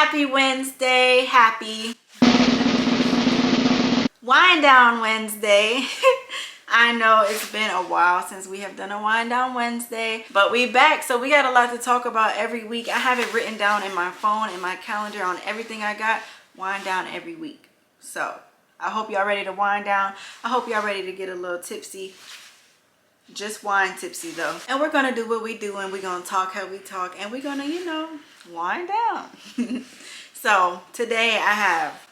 Happy Wednesday, happy wind down Wednesday. I know it's been a while since we have done a wind down Wednesday, but we back, so we got a lot to talk about every week. I have it written down in my phone, in my calendar, on everything I got. Wind down every week. So I hope y'all ready to wind down. I hope y'all ready to get a little tipsy. Just wine tipsy though. And we're gonna do what we do, and we're gonna talk how we talk, and we're gonna, wind down. So today I have,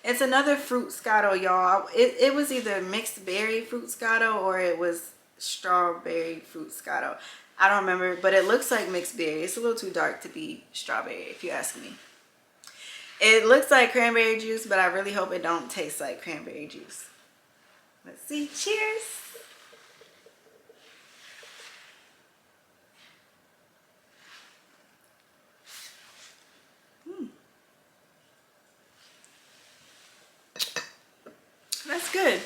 it's another fruit scotto, y'all. It was either mixed berry fruit scotto or it was strawberry fruit scotto. I don't remember, but it looks like mixed berry. It's a little too dark to be strawberry, if you ask me. It looks like cranberry juice, but I really hope it don't taste like cranberry juice. Let's see. Cheers. That's good.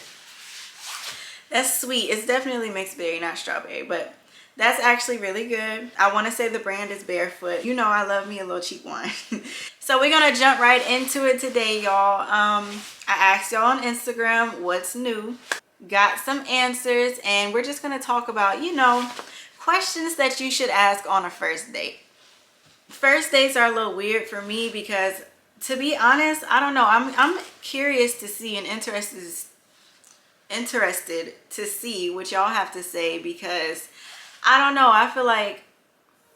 That's sweet. It's definitely mixed berry, not strawberry, but that's actually really good. I want to say the brand is Barefoot. You know I love me a little cheap wine. So we're going to jump right into it today, y'all. I asked y'all on Instagram what's new. Got some answers, and we're just going to talk about, questions that you should ask on a first date. First dates are a little weird for me because, to be honest, I don't know. I'm curious to see and interested to see what y'all have to say, because I don't know. I feel like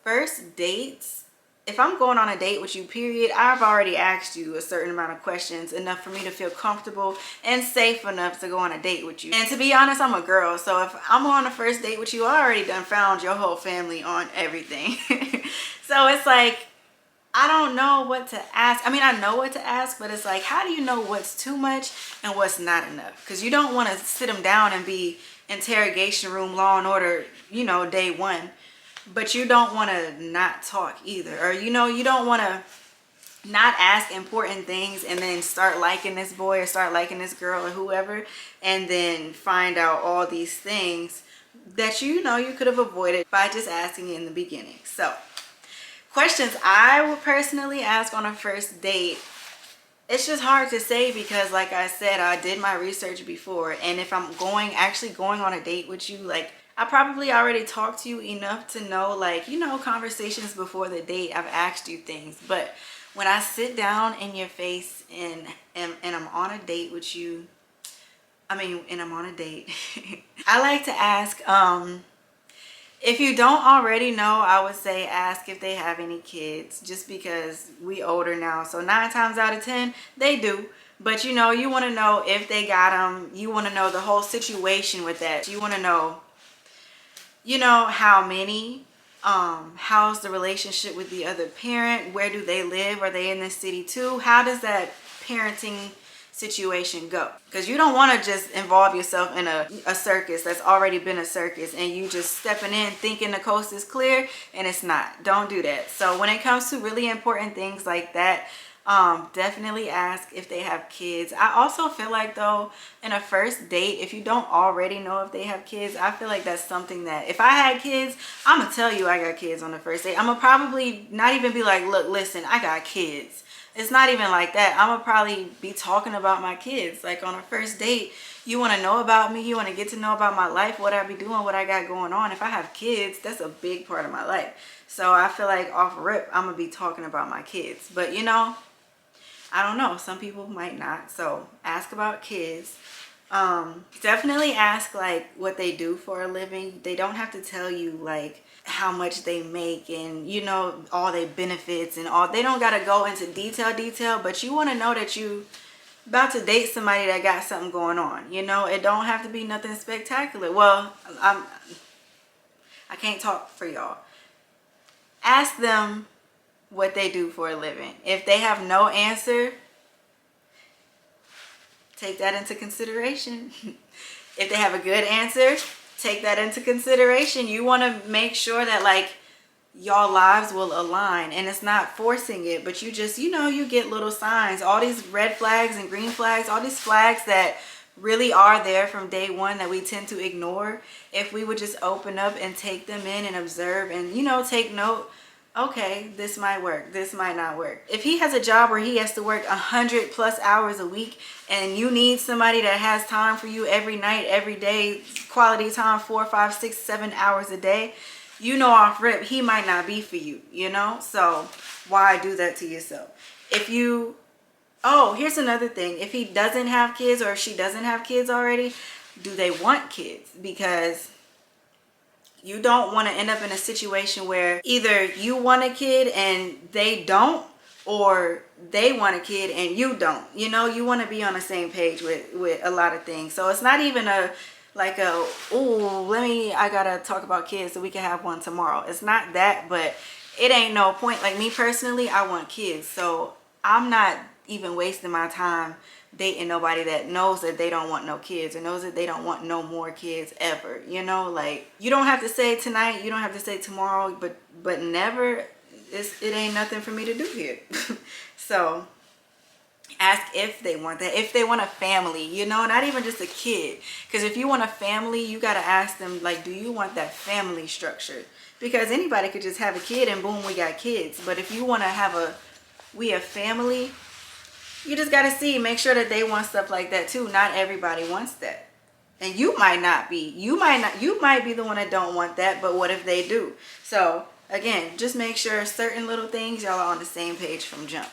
first dates, if I'm going on a date with you, period, I've already asked you a certain amount of questions, enough for me to feel comfortable and safe enough to go on a date with you. And to be honest, I'm a girl, so if I'm on a first date with you, I already done found your whole family on everything. So it's like, I don't know what to ask. I mean, I know what to ask, but it's like, how do you know what's too much and what's not enough? Because you don't want to sit them down and be interrogation room, Law and Order, day one. But you don't want to not talk either. Or, you don't want to not ask important things and then start liking this boy or start liking this girl or whoever, and then find out all these things that you could have avoided by just asking in the beginning. So, questions I would personally ask on a first date, it's just hard to say because, like I said, I did my research before, and if I'm actually going on a date with you, like, I probably already talked to you enough to know, like, conversations before the date, I've asked you things. But when I sit down in your face and I'm on a date with you, and I'm on a date, I like to ask, if you don't already know, I would say ask if they have any kids, just because we older now. So 9 times out of 10, they do. But you want to know if they got them. You want to know the whole situation with that. You want to know, how many, how's the relationship with the other parent? Where do they live? Are they in the city too? How does that parenting situation go? Because you don't want to just involve yourself in a circus that's already been a circus, and you just stepping in thinking the coast is clear and it's not. Don't do that. So when it comes to really important things like that, definitely ask if they have kids. I also feel like, though, in a first date, if you don't already know if they have kids, I feel like that's something that, if I had kids, I'm gonna tell you I got kids on the first date. I'm gonna probably not even be like, look, listen, I got kids. It's not even like that. I'm gonna probably be talking about my kids. Like, on a first date, you want to know about me, you want to get to know about my life, what I be doing, what I got going on. If I have kids, that's a big part of my life. So I feel like off rip, I'm gonna be talking about my kids. But I don't know, some people might not. So ask about kids. Definitely ask like what they do for a living. They don't have to tell you like how much they make and all their benefits and all. They don't got to go into detail, but you want to know that you about to date somebody that got something going on. It don't have to be nothing spectacular. Well, I can't talk for y'all. Ask them what they do for a living. If they have no answer, take that into consideration. If they have a good answer, take that into consideration. You want to make sure that like y'all lives will align, and it's not forcing it, but you just you get little signs, all these red flags and green flags, all these flags that really are there from day one that we tend to ignore. If we would just open up and take them in and observe and take note, okay, this might work, this might not work. If he has a job where he has to work 100+ hours a week and you need somebody that has time for you every night, every day, quality time, 4, 5, 6, 7 hours a day, you know off rip, he might not be for you, you know? So why do that to yourself? If you, oh, here's another thing. If he doesn't have kids or if she doesn't have kids already, do they want kids? Because you don't want to end up in a situation where either you want a kid and they don't, or they want a kid and you don't. You know, you want to be on the same page with a lot of things. So it's not even a like a, oh, I gotta talk about kids so we can have one tomorrow. It's not that, but it ain't no point. Like me personally, I want kids, so I'm not even wasting my time dating nobody that knows that they don't want no kids or knows that they don't want no more kids ever. You know, like, you don't have to say tonight, you don't have to say tomorrow, but never. It ain't nothing for me to do here. So ask if they want that, if they want a family, you know, not even just a kid. Because if you want a family, you got to ask them, like, do you want that family structure? Because anybody could just have a kid and boom, we got kids. But if you want to have a family, you just got to see, make sure that they want stuff like that too. Not everybody wants that. And you might not be. You might be the one that don't want that, but what if they do? So again, just make sure certain little things y'all are on the same page from jump.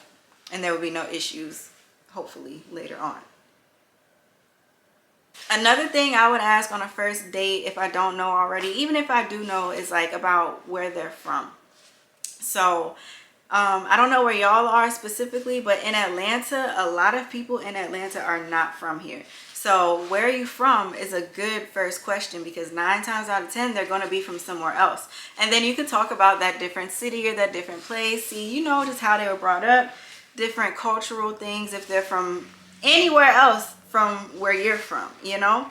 And there will be no issues, hopefully, later on. Another thing I would ask on a first date, if I don't know already, even if I do know, is like about where they're from. So I don't know where y'all are specifically, but in Atlanta, a lot of people in Atlanta are not from here. So where are you from is a good first question, because 9 times out of 10, they're going to be from somewhere else. And then you can talk about that different city or that different place. See, you know, just how they were brought up, different cultural things, if they're from anywhere else from where you're from, you know.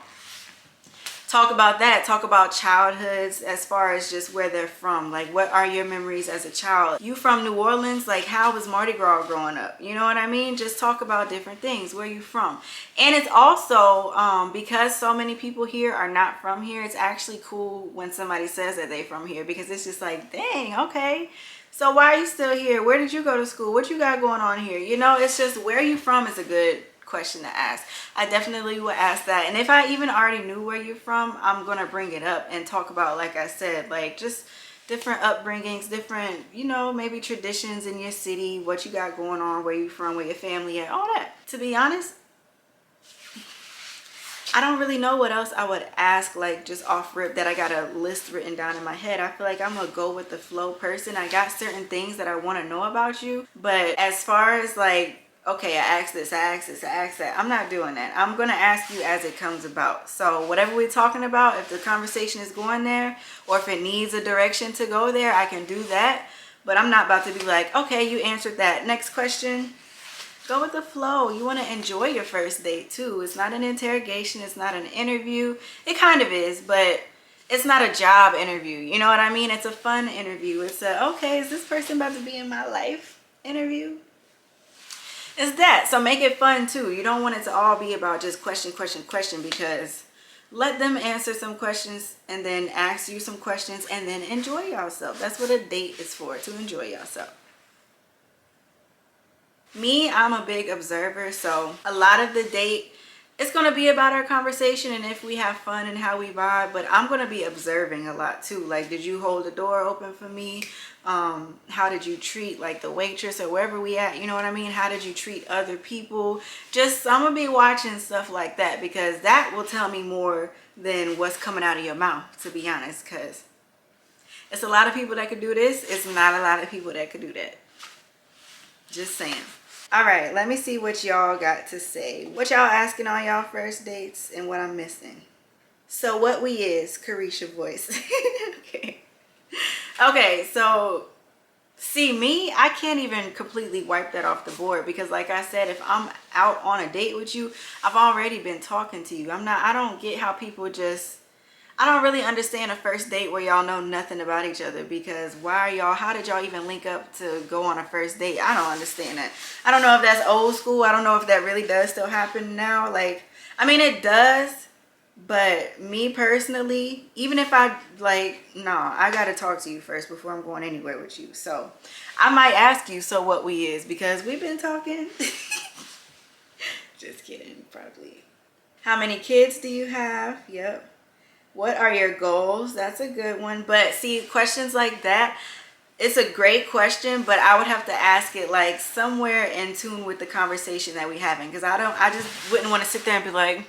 Talk about that. Talk about childhoods as far as just where they're from. Like, what are your memories as a child? You from New Orleans? Like, how was Mardi Gras growing up? You know what I mean? Just talk about different things. Where you from? And it's also, because so many people here are not from here, it's actually cool when somebody says that they from here, because it's just like, dang, okay. So why are you still here? Where did you go to school? What you got going on here? You know, it's just, where are you from is a good question to ask. I definitely would ask that. And if I even already knew where you're from, I'm gonna bring it up and talk about, like I said, like just different upbringings, different, you know, maybe traditions in your city, what you got going on, where you from, where your family at, all that. To be honest, I don't really know what else I would ask, like just off rip, that I got a list written down in my head. I feel like I'm a go with the flow person. I got certain things that I want to know about you, but as far as like, okay, I asked this, I asked this, I asked that, I'm not doing that. I'm going to ask you as it comes about. So whatever we're talking about, if the conversation is going there, or if it needs a direction to go there, I can do that. But I'm not about to be like, okay, you answered that, next question. Go with the flow. You want to enjoy your first date too. It's not an interrogation. It's not an interview. It kind of is, but it's not a job interview. You know what I mean? It's a fun interview. It's a, okay, is this person about to be in my life interview? It's that. So make it fun too. You don't want it to all be about just question, because let them answer some questions and then ask you some questions and then enjoy yourself. That's what a date is for, to enjoy yourself. Me, I'm a big observer, so a lot of the date, it's going to be about our conversation and if we have fun and how we vibe, but I'm going to be observing a lot too. Like, did you hold the door open for me? How did you treat like the waitress or wherever we at? You know what I mean? How did you treat other people? Just, I'm going to be watching stuff like that, because that will tell me more than what's coming out of your mouth, to be honest, because it's a lot of people that could do this. It's not a lot of people that could do that. Just saying. All right, let me see what y'all got to say. What y'all asking on y'all first dates and what I'm missing. So what we is, Carisha voice. Okay, so see, me, I can't even completely wipe that off the board, because like I said, if I'm out on a date with you, I've already been talking to you. I don't get how people just, I don't really understand a first date where y'all know nothing about each other, because how did y'all even link up to go on a first date? I don't understand that. I don't know if that's old school. I don't know if that really does still happen now. Like, I mean, it does, But me personally, even if I like, nah, I gotta talk to you first before I'm going anywhere with you. So I might ask you, so what we is, because we've been talking. Just kidding, probably. How many kids do you have? Yep. What are your goals? That's a good one. But see, questions like that, it's a great question, but I would have to ask it like somewhere in tune with the conversation that we having, because I just wouldn't want to sit there and be like,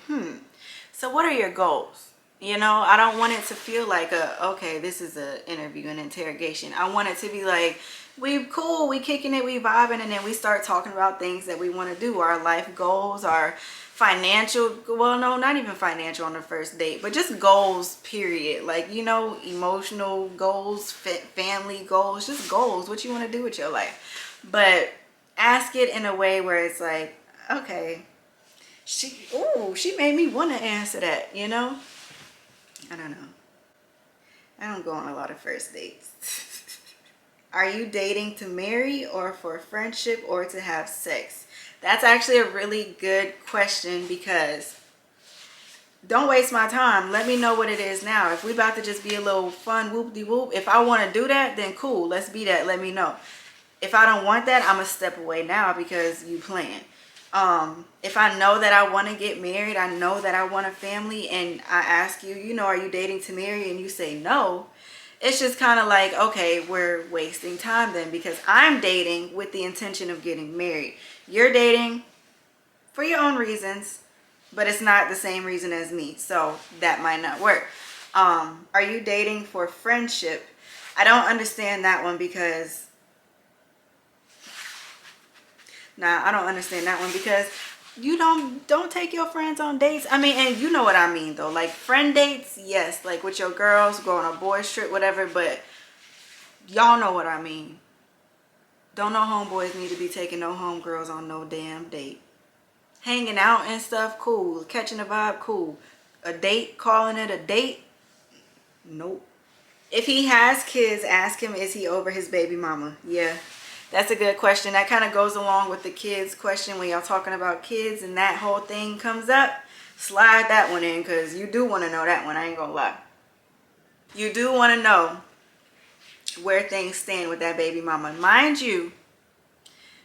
so what are your goals? You know, I don't want it to feel like okay, this is an interview, an interrogation. I want it to be like, we cool, we kicking it, we vibing, and then we start talking about things that we want to do, our life goals, our financial, well, no, not even financial on the first date, but just goals, period. Like, you know, emotional goals, family goals, just goals, what you want to do with your life. But ask it in a way where it's like, okay, she made me want to answer that, you know? I don't know. I don't go on a lot of first dates. Are you dating to marry or for friendship or to have sex? That's actually a really good question, because don't waste my time. Let me know what it is now. If we about to just be a little fun whoop-de-whoop, if I want to do that, then cool, let's be that. Let me know. If I don't want that, I'm gonna step away now because you playing. If I know that I want to get married, I know that I want a family, and I ask you, you know, are you dating to marry, and you say no, it's just kind of like, okay, we're wasting time then, because I'm dating with the intention of getting married. You're dating for your own reasons, but it's not the same reason as me, so that might not work. Are you dating for friendship? I don't understand that one, because I don't understand that one, because you don't take your friends on dates. I mean, and you know what I mean though, like friend dates, yes, like with your girls, go on a boys trip, whatever, but y'all know what I mean. Don't no homeboys need to be taking no homegirls on no damn date. Hanging out and stuff, cool. Catching a vibe, cool. A date, calling it a date, nope. If he has kids, ask him, is he over his baby mama? Yeah, that's a good question. That kind of goes along with the kids question. When y'all talking about kids and that whole thing comes up, slide that one in, because you do want to know that one. I ain't gonna lie. You do want to know where things stand with that baby mama. Mind you,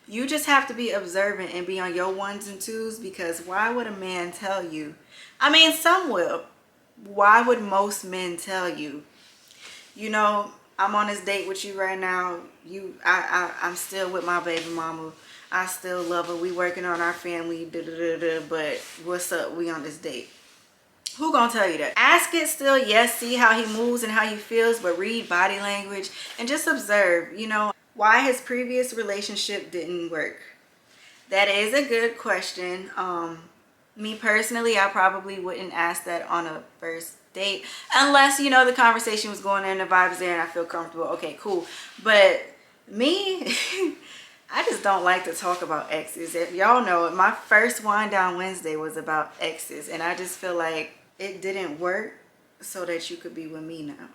you just have to be observant and be on your ones and twos, because why would a man tell you? I mean, some will. Why would most men tell you, you know, I'm on this date with you right now. I'm still with my baby mama. I still love her. We working on our family, but what's up? We on this date. Who gonna tell you that? Ask it still, yes, see how he moves and how he feels, but read body language and just observe, you know, why his previous relationship didn't work. That is a good question. Me personally, I probably wouldn't ask that on a first date, unless, you know, the conversation was going in, the vibes there, and I feel comfortable. Okay, cool. But me, I just don't like to talk about exes. If y'all know, my first Wind Down Wednesday was about exes, and I just feel like it didn't work so that you could be with me now.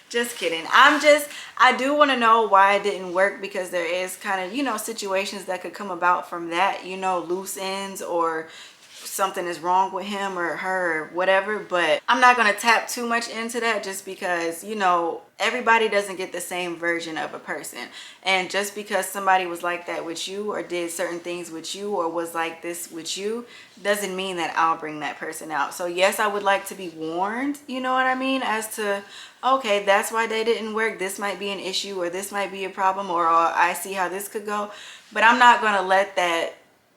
Just kidding. I do want to know why it didn't work, because there is kind of, you know, situations that could come about from that, you know, loose ends, or something is wrong with him or her or whatever. But I'm not going to tap too much into that, just because, you know, everybody doesn't get the same version of a person. And just because somebody was like that with you, or did certain things with you, or was like this with you, doesn't mean that I'll bring that person out. So yes, I would like to be warned, you know what I mean, as to, okay, that's why they didn't work. This might be an issue, or this might be a problem, or I see how this could go. But I'm not going to let that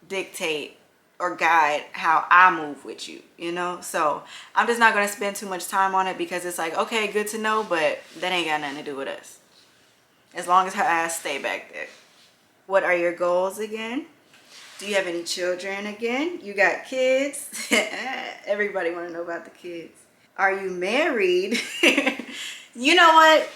dictate or guide how I move with you, you know? So I'm just not going to spend too much time on it, because it's like, okay, good to know, but that ain't got nothing to do with us. As long as her ass stay back there. What are your goals again? Do you have any children again? You got kids? Everybody want to know about the kids. Are you married? You know what?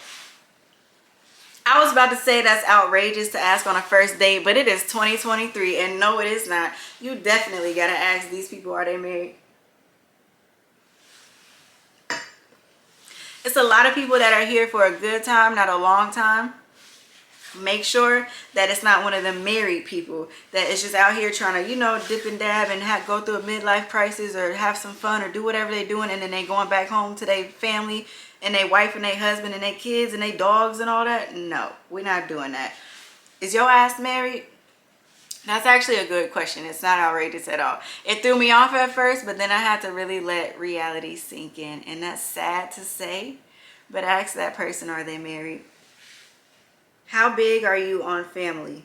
I was about to say that's outrageous to ask on a first date, but it is 2023, and no, it is not. You definitely gotta ask these people, are they married? It's a lot of people that are here for a good time, not a long time. Make sure that it's not one of them married people that is just out here trying to, you know, dip and dab and go through a midlife crisis or have some fun or do whatever they're doing, and then they going back home to their family and their wife and their husband and their kids and their dogs and all that. No, we're not doing that. Is your ass married? That's actually a good question. It's not outrageous at all. It threw me off at first, but then I had to really let reality sink in. And that's sad to say, but ask that person, are they married? How big are you on family?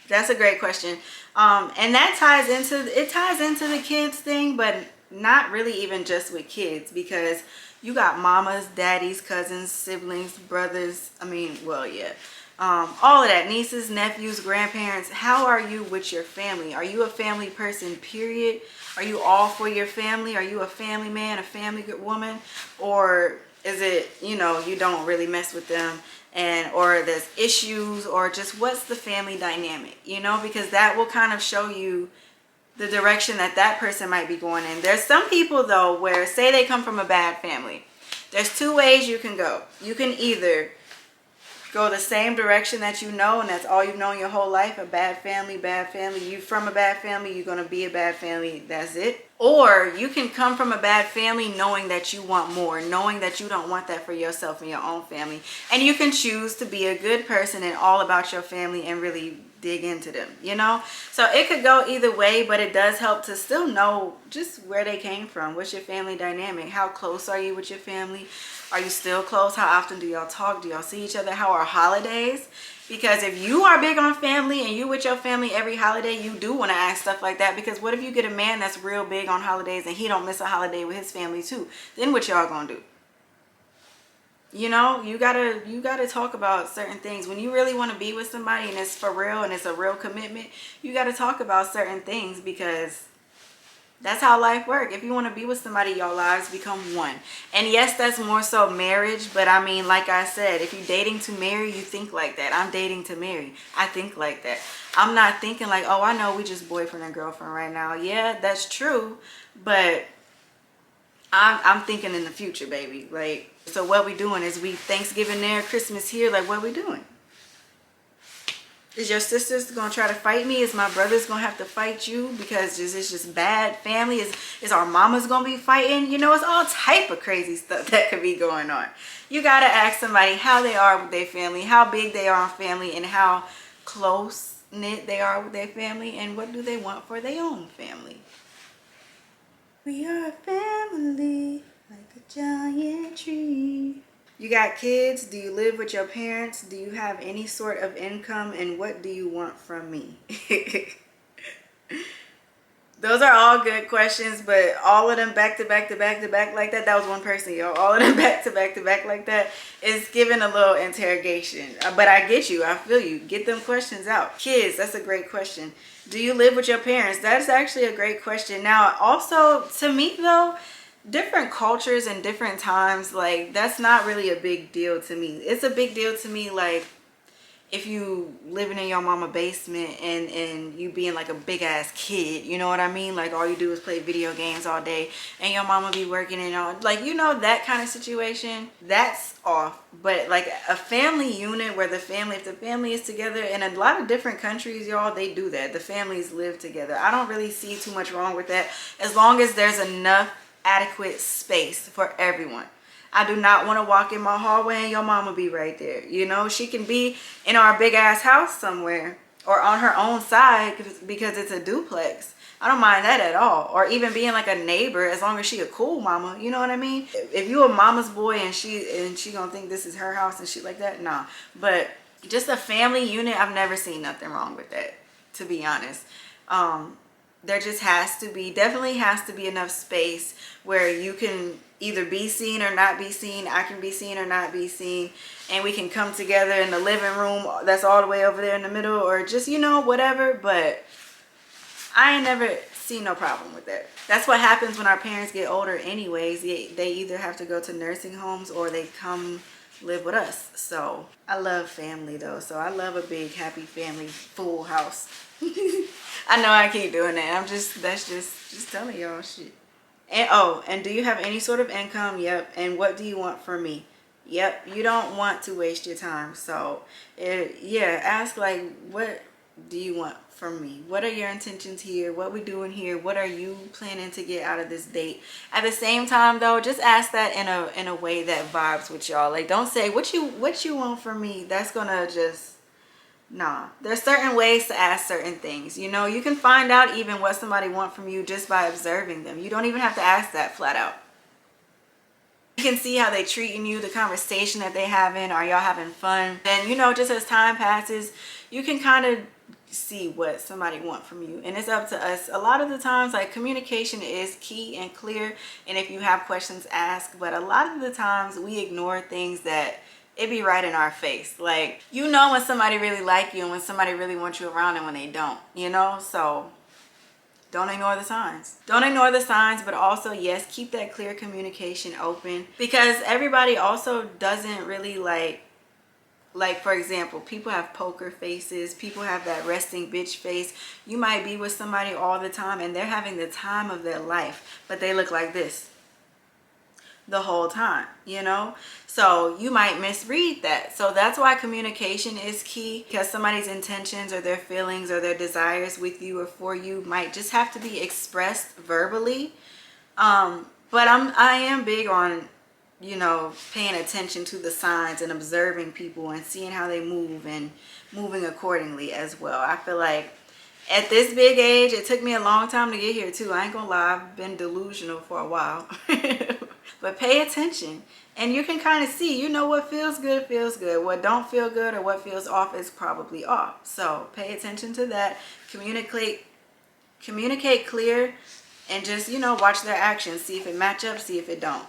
That's a great question. And that ties into the kids thing, but not really even just with kids, because you got mamas, daddies, cousins, siblings, brothers. I mean, well, yeah. All of that, nieces, nephews, grandparents. How are you with your family? Are you a family person, period? Are you all for your family? Are you a family man, a family woman? Or is it, you know, you don't really mess with them, and or there's issues, or just what's the family dynamic, you know? Because that will kind of show you the direction that that person might be going in. There's some people though where, say they come from a bad family, there's two ways you can go. You can either go the same direction that you know, and that's all you've known your whole life, a bad family, bad family. You from a bad family, you're going to be a bad family, that's it. Or you can come from a bad family knowing that you want more, knowing that you don't want that for yourself and your own family. And you can choose to be a good person and all about your family and really dig into them, you know? So it could go either way, but it does help to still know just where they came from. What's your family dynamic? How close are you with your family? Are you still close? How often do y'all talk? Do y'all see each other? How are holidays? Because if you are big on family and you with your family every holiday, you do want to ask stuff like that. Because what if you get a man that's real big on holidays and he don't miss a holiday with his family too? Then what y'all gonna do? You know, you gotta talk about certain things. When you really want to be with somebody and it's for real and it's a real commitment, you gotta talk about certain things, because that's how life works. If you want to be with somebody, your lives become one. And yes, that's more so marriage, but I mean, like I said, if you're dating to marry, you think like that. I'm dating to marry. I think like that. I'm not thinking like, oh, I know we just boyfriend and girlfriend right now. Yeah, that's true, but I'm thinking in the future, baby. Like, so what we doing is we Thanksgiving there, Christmas here. Like, what we doing? Is your sisters gonna try to fight me? Is my brothers gonna have to fight you because it's just bad family? Is our mamas gonna be fighting? You know, it's all type of crazy stuff that could be going on. You gotta ask somebody how they are with their family, how big they are on family, and how close knit they are with their family, and what do they want for their own family. We are a family like a giant tree. You got kids? Do you live with your parents? Do you have any sort of income? And what do you want from me? Those are all good questions, but all of them back to back to back to back like that. That was one person, yo. All of them back to back to back like that is giving a little interrogation. But I get you. I feel you. Get them questions out. Kids, that's a great question. Do you live with your parents? That's actually a great question. Now, also, to me, though, different cultures and different times, like, that's not really a big deal to me. It's a big deal to me, like, if you living in your mama basement and you being like a big ass kid, you know what I mean? Like, all you do is play video games all day and your mama be working and all, like, you know, that kind of situation, that's off. But like a family unit where if the family is together, in a lot of different countries, y'all, they do that. The families live together. I don't really see too much wrong with that, as long as there's enough adequate space for everyone. I do not want to walk in my hallway and your mama be right there. You know, she can be in our big ass house somewhere or on her own side because it's a duplex. I don't mind that at all. Or even being like a neighbor, as long as she a cool mama. You know what I mean? If you a mama's boy and she gonna think this is her house and shit like that, nah. But just a family unit, I've never seen nothing wrong with that, to be honest. There just definitely has to be enough space where you can either be seen or not be seen. I can be seen or not be seen. And we can come together in the living room that's all the way over there in the middle, or just, you know, whatever. But I ain't never seen no problem with that. That's what happens when our parents get older anyways. They either have to go to nursing homes or they come live with us. So I love family though. So I love a big happy family, full house. I know I keep doing that. That's just telling y'all shit. And do you have any sort of income? Yep. And what do you want from me? Yep, you don't want to waste your time. So, yeah, ask like, what do you want from me? What are your intentions here? What we doing here? What are you planning to get out of this date? At the same time, though, just ask that in a way that vibes with y'all. Like, don't say what you want from me. That's gonna just nah. There's certain ways to ask certain things. You know, you can find out even what somebody want from you just by observing them. You don't even have to ask that flat out. You can see how they treating you, the conversation that they having, are y'all having fun? And you know, just as time passes, you can kind of see what somebody want from you, and it's up to us. A lot of the times, like, communication is key and clear, and if you have questions, ask. But a lot of the times we ignore things that it be right in our face. Like, you know when somebody really like you and when somebody really wants you around and when they don't, you know? So don't ignore the signs. Don't ignore the signs, but also, yes, keep that clear communication open, because everybody also doesn't really like, for example, people have poker faces. People have that resting bitch face. You might be with somebody all the time and they're having the time of their life, but they look like this the whole time, you know? So you might misread that. So that's why communication is key, because somebody's intentions or their feelings or their desires with you or for you might just have to be expressed verbally. But I am big on, you know, paying attention to the signs and observing people and seeing how they move and moving accordingly as well. I feel like at this big age, it took me a long time to get here too. I ain't gonna lie, I've been delusional for a while. But pay attention and you can kind of see, you know, what feels good, what don't feel good, or what feels off is probably off. So pay attention to that. Communicate clear, and just, you know, watch their actions, see if it match up, see if it don't.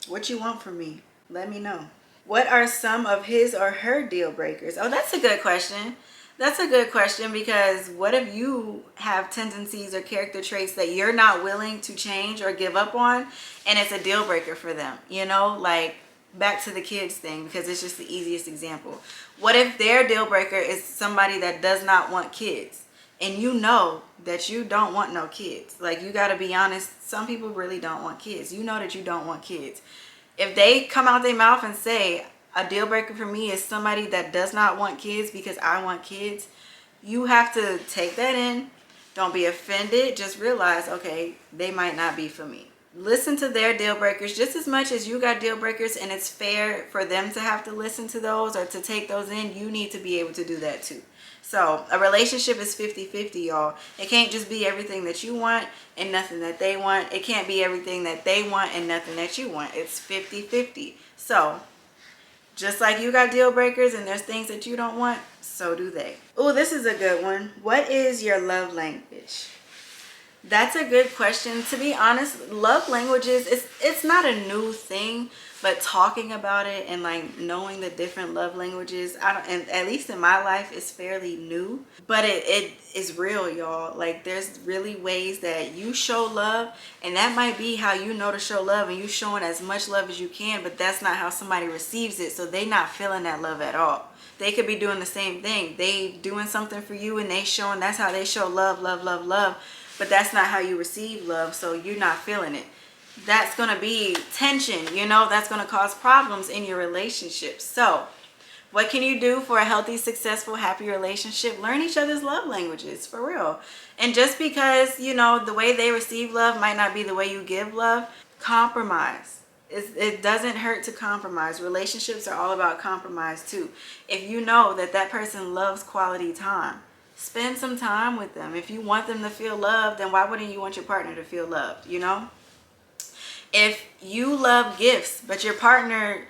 What you want from me? Let me know. What are some of his or her deal breakers? Oh, that's a good question. That's a good question, because what if you have tendencies or character traits that you're not willing to change or give up on, and it's a deal breaker for them? You know, like, back to the kids thing, because it's just the easiest example. What if their deal breaker is somebody that does not want kids, and you know that you don't want no kids? Like, you got to be honest. Some people really don't want kids. You know that you don't want kids. If they come out their mouth and say, a deal breaker for me is somebody that does not want kids because I want kids, you have to take that in. Don't be offended. Just realize, okay, they might not be for me. Listen to their deal breakers just as much as you got deal breakers, and it's fair for them to have to listen to those or to take those in. You need to be able to do that too. So a relationship is 50-50, y'all. It can't just be everything that you want and nothing that they want. It can't be everything that they want and nothing that you want. It's 50-50. So just like you got deal breakers and there's things that you don't want, so do they. Oh, this is a good one. What is your love language? That's a good question. To be honest, love languages, it's not a new thing, but talking about it and like knowing the different love languages, and at least in my life, it's fairly new, but it is real, y'all. Like, there's really ways that you show love, and that might be how you know to show love, and you showing as much love as you can, but that's not how somebody receives it, so they not feeling that love at all. They could be doing the same thing. They doing something for you and they showing, that's how they show love, love, love, love. But that's not how you receive love, so you're not feeling it. That's going to be tension, you know, that's going to cause problems in your relationship. So what can you do for a healthy, successful, happy relationship? Learn each other's love languages, for real. And just because, you know, the way they receive love might not be the way you give love, compromise. It doesn't hurt to compromise. Relationships are all about compromise too. If you know that that person loves quality time, spend some time with them. If you want them to feel loved, then why wouldn't you want your partner to feel loved, you know? If you love gifts, but your partner,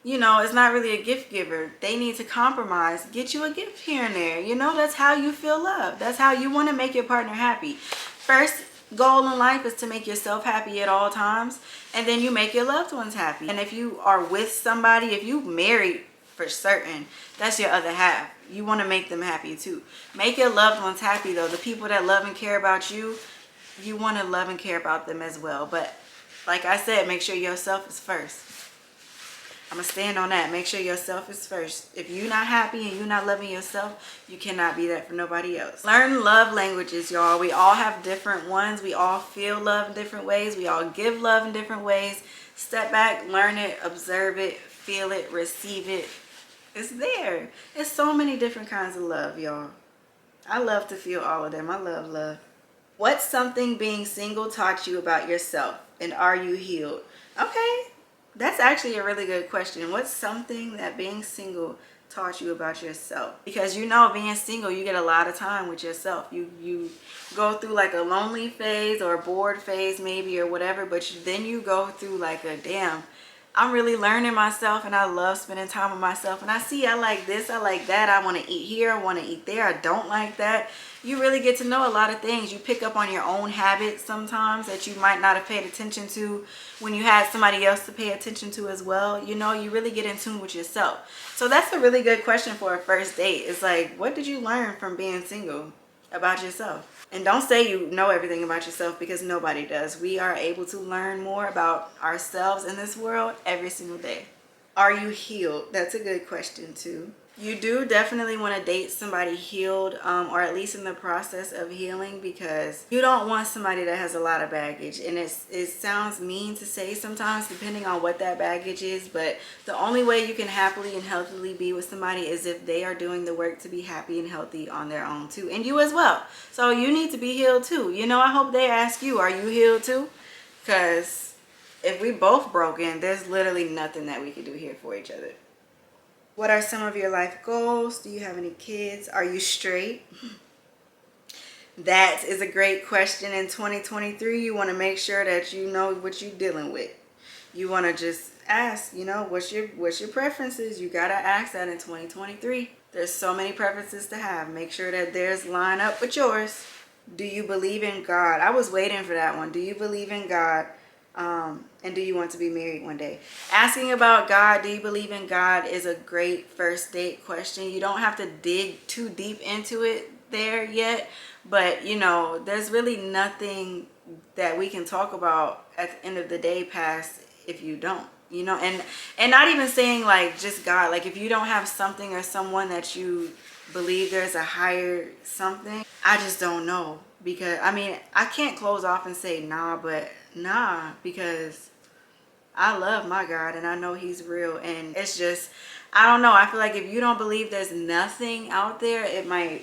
you know, is not really a gift giver, they need to compromise. Get you a gift here and there. You know, that's how you feel loved. That's how you want to make your partner happy. First goal in life is to make yourself happy at all times, and then you make your loved ones happy. And if you are with somebody, if you married for certain, that's your other half. You want to make them happy too. Make your loved ones happy though. The people that love and care about you, you want to love and care about them as well. But like I said, make sure yourself is first. I'm going to stand on that. Make sure yourself is first. If you're not happy and you're not loving yourself, you cannot be that for nobody else. Learn love languages, y'all. We all have different ones. We all feel love in different ways. We all give love in different ways. Step back, learn it, observe it, feel it, receive it. It's there. It's so many different kinds of love, y'all. I love to feel all of them. I love love. What's something being single taught you about yourself, and are you healed? Okay, that's actually a really good question. What's something that being single taught you about yourself? Because you know, being single, you get a lot of time with yourself. You go through like a lonely phase or a bored phase maybe or whatever, but then you go through like a damn, I'm really learning myself and I love spending time with myself. And I see I like this, I like that. I want to eat here, I want to eat there. I don't like that. You really get to know a lot of things. You pick up on your own habits sometimes that you might not have paid attention to when you had somebody else to pay attention to as well. You know, you really get in tune with yourself. So that's a really good question for a first date. It's like, what did you learn from being single about yourself? And don't say you know everything about yourself, because nobody does. We are able to learn more about ourselves in this world every single day. Are you healed? That's a good question too. You do definitely want to date somebody healed, or at least in the process of healing, because you don't want somebody that has a lot of baggage. And it sounds mean to say sometimes, depending on what that baggage is, but the only way you can happily and healthily be with somebody is if they are doing the work to be happy and healthy on their own too, and you as well. So you need to be healed too. You know, I hope they ask you, are you healed too? Because if we both broken, there's literally nothing that we can do here for each other. What are some of your life goals? Do you have any kids? Are you straight? That is a great question. In 2023, you want to make sure that you know what you're dealing with. You want to just ask, you know, what's your preferences? You got to ask that in 2023. There's so many preferences to have. Make sure that theirs line up with yours. Do you believe in God? I was waiting for that one. Do you believe in God? And do you want to be married one day? Asking about God, do you believe in God, is a great first date question. You don't have to dig too deep into it there yet, but you know, there's really nothing that we can talk about at the end of the day past if you don't, you know, and not even saying like just God, like if you don't have something or someone that you believe there's a higher something, I just don't know. Because I mean, I can't close off and say nah, but nah, because I love my God and I know he's real. And it's just, I don't know, I feel like if you don't believe there's nothing out there, it might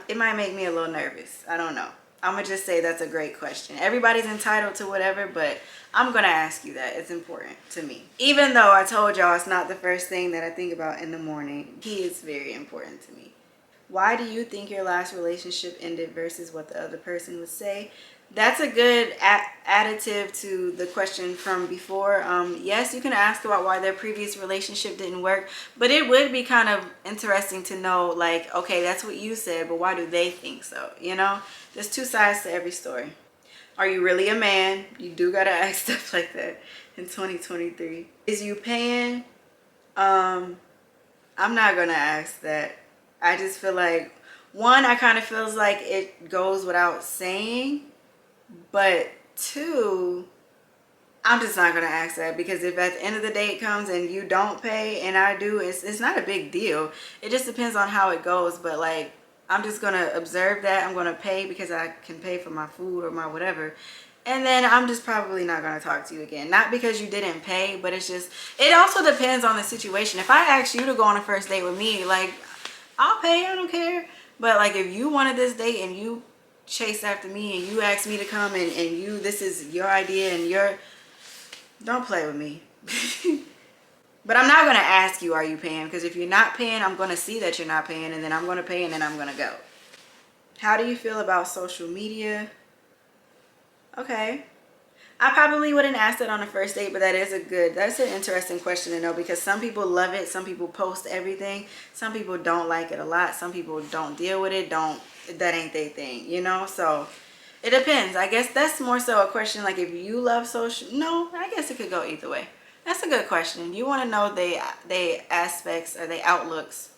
make me a little nervous. I don't know. I'm gonna just say that's a great question. Everybody's entitled to whatever, but I'm gonna ask you that. It's important to me. Even though I told y'all it's not the first thing that I think about in the morning, he is very important to me. Why do you think your last relationship ended versus what the other person would say? That's a good additive to the question from before. Yes, you can ask about why their previous relationship didn't work, but it would be kind of interesting to know, like, okay, that's what you said, but why do they think so? You know, there's two sides to every story. Are you really a man? You do gotta ask stuff like that in 2023. Is you paying? I'm not gonna ask that. I just feel like, one, I kind of feels like it goes without saying, but two, I'm just not going to ask that, because if at the end of the day it comes and you don't pay and I do, it's not a big deal. It just depends on how it goes, but like, I'm just going to observe that. I'm going to pay because I can pay for my food or my whatever. And then I'm just probably not going to talk to you again. Not because you didn't pay, but it's just, it also depends on the situation. If I ask you to go on a first date with me, like, I'll pay, I don't care. But like, if you wanted this date and you chase after me and you asked me to come and this is your idea and don't play with me. But I'm not going to ask you, are you paying? Because if you're not paying, I'm going to see that you're not paying, and then I'm going to pay, and then I'm going to go. How do you feel about social media? Okay. I probably wouldn't ask that on a first date, but that's an interesting question to know, because some people love it. Some people post everything. Some people don't like it a lot. Some people don't deal with it. That ain't their thing, you know? So it depends. I guess that's more so a question like, if you love social, no, I guess it could go either way. That's a good question. You want to know they aspects or they outlooks.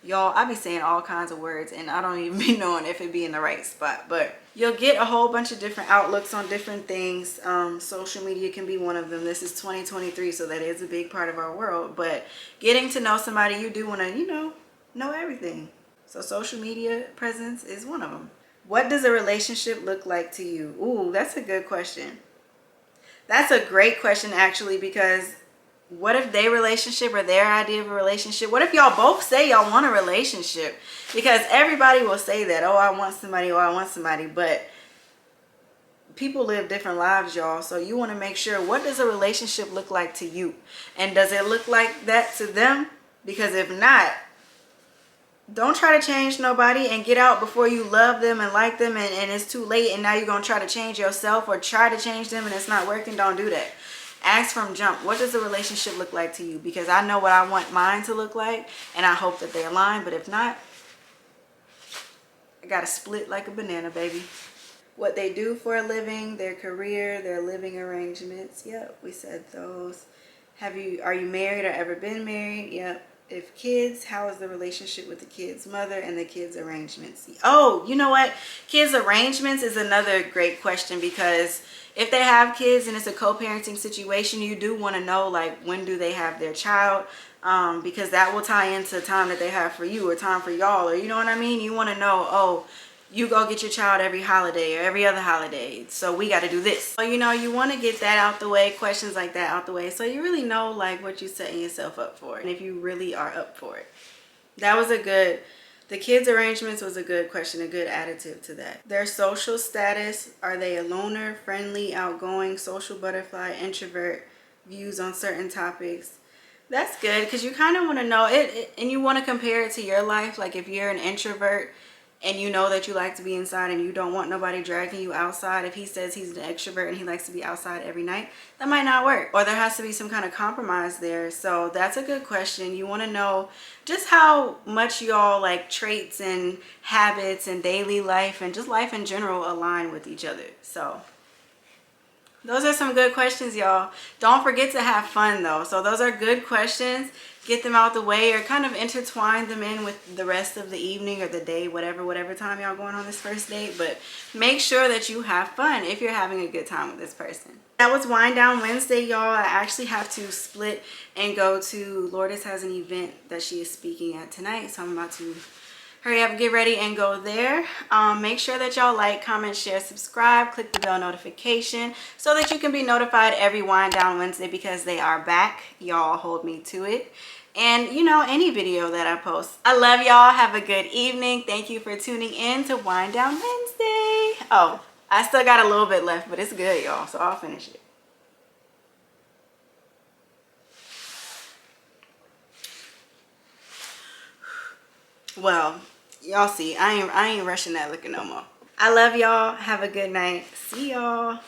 Y'all, I be saying all kinds of words and I don't even be knowing if it be in the right spot, but you'll get a whole bunch of different outlooks on different things. Social media can be one of them. This is 2023, so that is a big part of our world, but getting to know somebody, you do want to, know everything. So social media presence is one of them. What does a relationship look like to you? Ooh, that's a good question. That's a great question, actually, because What if their relationship or their idea of a relationship, what if y'all both say y'all want a relationship? Because everybody will say that, oh, I want somebody, oh, I want somebody, but people live different lives, y'all. So you want to make sure, what does a relationship look like to you? And does it look like that to them? Because if not, don't try to change nobody and get out before you love them and like them, and it's too late and now you're going to try to change yourself or try to change them and it's not working. Don't do that. Ask from jump, what does a relationship look like to you? Because I know what I want mine to look like, and I hope that they align. But if not, I got to split like a banana, baby. What they do for a living, their career, their living arrangements. Yep, we said those. Are you married or ever been married? Yep. If kids, how is the relationship with the kid's mother and the kids' arrangements? Oh, you know what? Kids' arrangements is another great question, because if they have kids and it's a co-parenting situation, you do want to know, like, when do they have their child? Because that will tie into time that they have for you or time for y'all, or you know what I mean? You want to know, oh, you go get your child every holiday or every other holiday, so we got to do this. So, you know, you want to get that out the way, questions like that out the way, so you really know like what you're setting yourself up for, and if you really are up for it. That was the kids' arrangements was a good question, a good additive to that. Their social status, are they a loner, friendly, outgoing, social butterfly, introvert, views on certain topics? That's good, because you kind of want to know it, and you want to compare it to your life. Like if you're an introvert and you know that you like to be inside and you don't want nobody dragging you outside, if he says he's an extrovert and he likes to be outside every night, that might not work, or there has to be some kind of compromise there. So that's a good question. You want to know just how much y'all like traits and habits and daily life and just life in general align with each other. So those are some good questions, y'all. Don't forget to have fun though. So those are good questions. Get them out the way, or kind of intertwine them in with the rest of the evening or the day, whatever time y'all going on this first date. But make sure that you have fun if you're having a good time with this person. That was Wind Down Wednesday, y'all. I actually have to split and go to, Lourdes has an event that she is speaking at tonight, so I'm about to hurry up, get ready, and go there. Make sure that y'all like, comment, share, subscribe, click the bell notification so that you can be notified every Wind Down Wednesday, because they are back. Y'all hold me to it. And you know, any video that I post. I love y'all. Have a good evening. Thank you for tuning in to Wind Down Wednesday. Oh, I still got a little bit left, but it's good, y'all, so I'll finish it. Well, y'all see, I ain't rushing that liquor no more. I love y'all. Have a good night. See y'all.